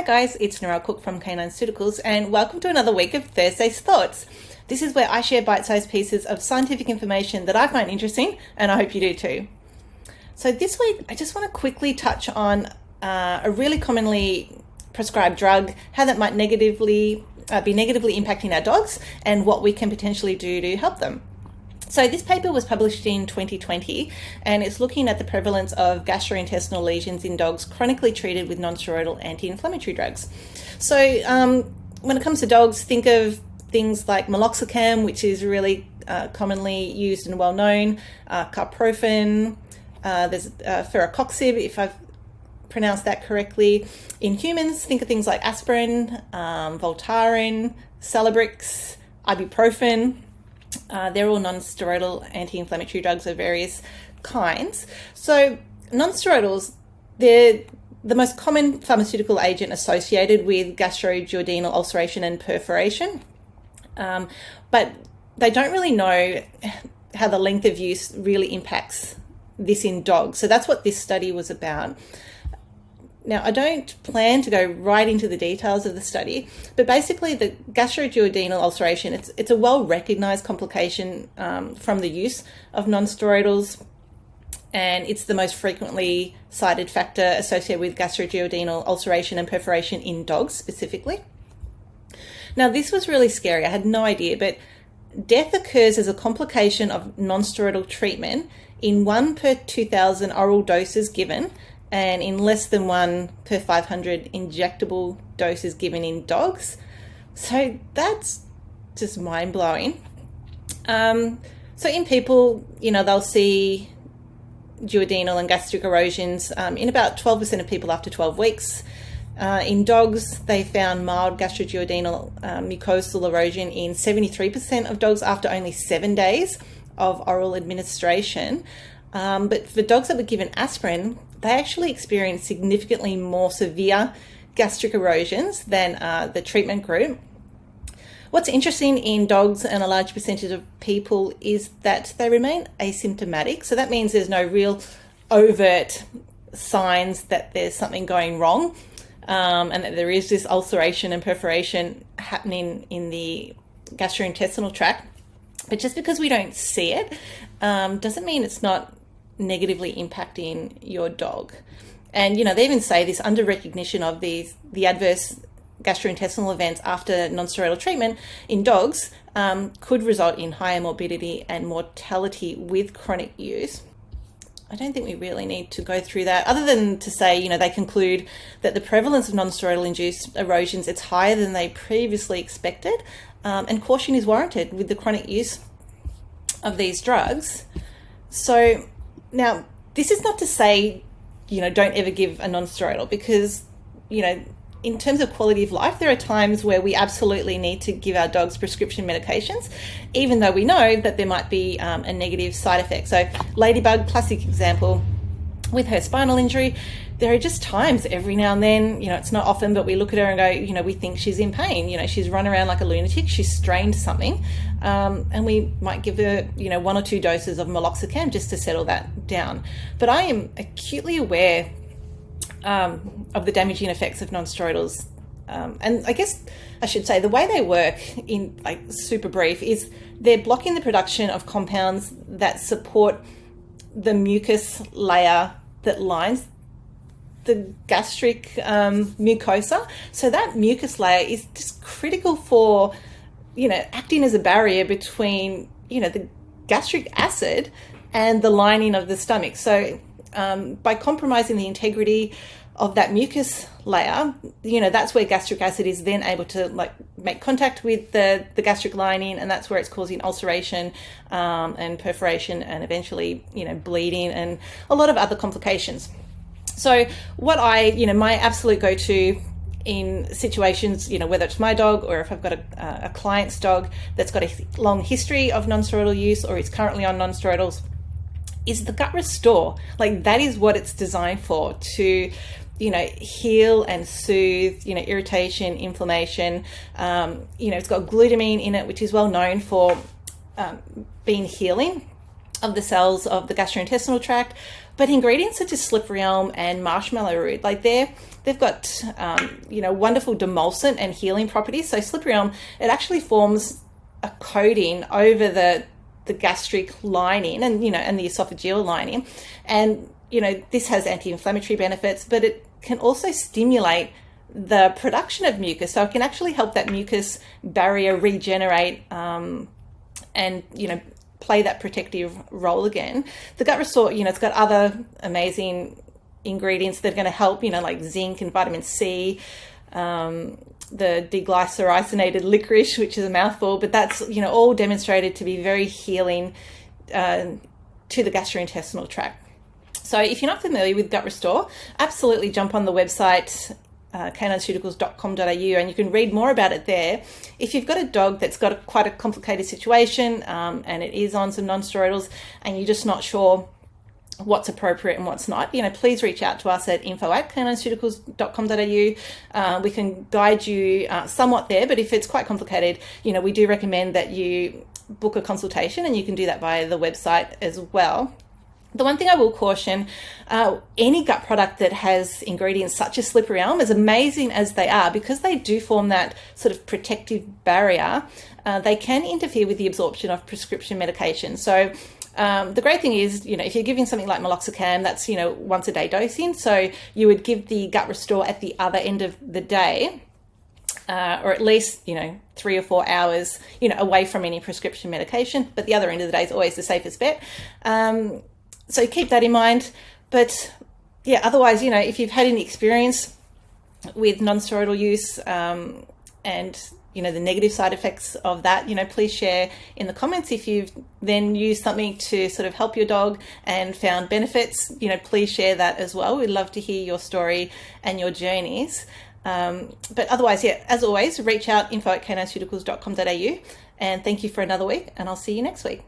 Hi guys, it's Narelle Cook from CanineCeuticals and welcome to another week of Thursday's Thoughts. This is where I share bite-sized pieces of scientific information that I find interesting, and I hope you do too. So this week I just want to quickly touch on a really commonly prescribed drug, how that might be negatively impacting our dogs and what we can potentially do to help them. So this paper was published in 2020 and it's looking at the prevalence of gastrointestinal lesions in dogs chronically treated with non-steroidal anti-inflammatory drugs. So when it comes to dogs, think of things like meloxicam, which is really commonly used and well known, carprofen, there's ferrocoxib, if I've pronounced that correctly. In humans, think of things like aspirin, Voltaren, Celebrex, ibuprofen. They're all non-steroidal anti-inflammatory drugs of various kinds. So non-steroidals, they're the most common pharmaceutical agent associated with gastroduodenal ulceration and perforation, but they don't really know how the length of use really impacts this in dogs. So that's what this study was about. Now, I don't plan to go right into the details of the study, but basically the gastroduodenal ulceration, it's a well-recognized complication from the use of non-steroidals, and it's the most frequently cited factor associated with gastroduodenal ulceration and perforation in dogs specifically. Now, this was really scary. I had no idea, but death occurs as a complication of non-steroidal treatment in 1 per 2,000 oral doses given, and in less than 1 per 500 injectable doses given in dogs. So that's just mind-blowing. So in people, they'll see duodenal and gastric erosions in about 12% of people after 12 weeks. In dogs, they found mild gastroduodenal mucosal erosion in 73% of dogs after only 7 days of oral administration. But for dogs that were given aspirin, they actually experienced significantly more severe gastric erosions than the treatment group. What's interesting in dogs and a large percentage of people is that they remain asymptomatic. So that means there's no real overt signs that there's something going wrong, and that there is this ulceration and perforation happening in the gastrointestinal tract. But just because we don't see it doesn't mean it's not negatively impacting your dog. And they even say this under recognition of the adverse gastrointestinal events after non-steroidal treatment in dogs could result in higher morbidity and mortality with chronic use. I don't think we really need to go through that, other than to say, they conclude that the prevalence of non-steroidal induced erosions, it's higher than they previously expected, and caution is warranted with the chronic use of these drugs. So now, this is not to say, don't ever give a non-steroidal, because, in terms of quality of life, there are times where we absolutely need to give our dogs prescription medications, even though we know that there might be a negative side effect. So Ladybug, classic example, with her spinal injury, there are just times every now and then, it's not often, but we look at her and go, we think she's in pain. She's run around like a lunatic, she's strained something, and we might give her, 1 or 2 doses of meloxicam just to settle that down. But I am acutely aware of the damaging effects of non-steroidals. And I guess I should say the way they work, in super brief, is they're blocking the production of compounds that support the mucus layer that lines the gastric mucosa. So that mucus layer is just critical for, acting as a barrier between, the gastric acid and the lining of the stomach. So by compromising the integrity of that mucus layer, that's where gastric acid is then able to make contact with the gastric lining, and that's where it's causing ulceration and perforation and eventually, bleeding and a lot of other complications. So what my absolute go-to in situations, whether it's my dog or if I've got a client's dog that's got a long history of non-steroidal use or is currently on non-steroidals, is the gut restore. That is what it's designed for, to heal and soothe, irritation, inflammation. It's got glutamine in it, which is well known for being healing of the cells of the gastrointestinal tract, But ingredients such as slippery elm and marshmallow root, like they've got wonderful demulcent and healing properties. So slippery elm, it actually forms a coating over the gastric lining and the esophageal lining, and this has anti-inflammatory benefits, but it can also stimulate the production of mucus, so it can actually help that mucus barrier regenerate and play that protective role again. The Gut Restore, it's got other amazing ingredients that are going to help, like zinc and vitamin C, the deglycyrrhizinated licorice, which is a mouthful, but that's all demonstrated to be very healing to the gastrointestinal tract. So if you're not familiar with Gut Restore, absolutely jump on the website CanineCeuticals.com.au and you can read more about it there. If you've got a dog that's got quite a complicated situation and it is on some non-steroidals and you're just not sure what's appropriate and what's not, please reach out to us at info@CanineCeuticals.com.au. We can guide you somewhat there, but if it's quite complicated, we do recommend that you book a consultation, and you can do that via the website as well. The one thing I will caution, any gut product that has ingredients such as slippery elm, as amazing as they are, because they do form that sort of protective barrier, they can interfere with the absorption of prescription medication. So the great thing is, if you're giving something like meloxicam, that's, once a day dosing. So you would give the Gut Restore at the other end of the day, or at least, 3 or 4 hours, away from any prescription medication. But the other end of the day is always the safest bet. So keep that in mind. But yeah, otherwise, if you've had any experience with non-steroidal use and, the negative side effects of that, please share in the comments. If you've then used something to sort of help your dog and found benefits, please share that as well. We'd love to hear your story and your journeys. But otherwise, yeah, as always, reach out info@CanineCeuticals.com.au, and thank you for another week, and I'll see you next week.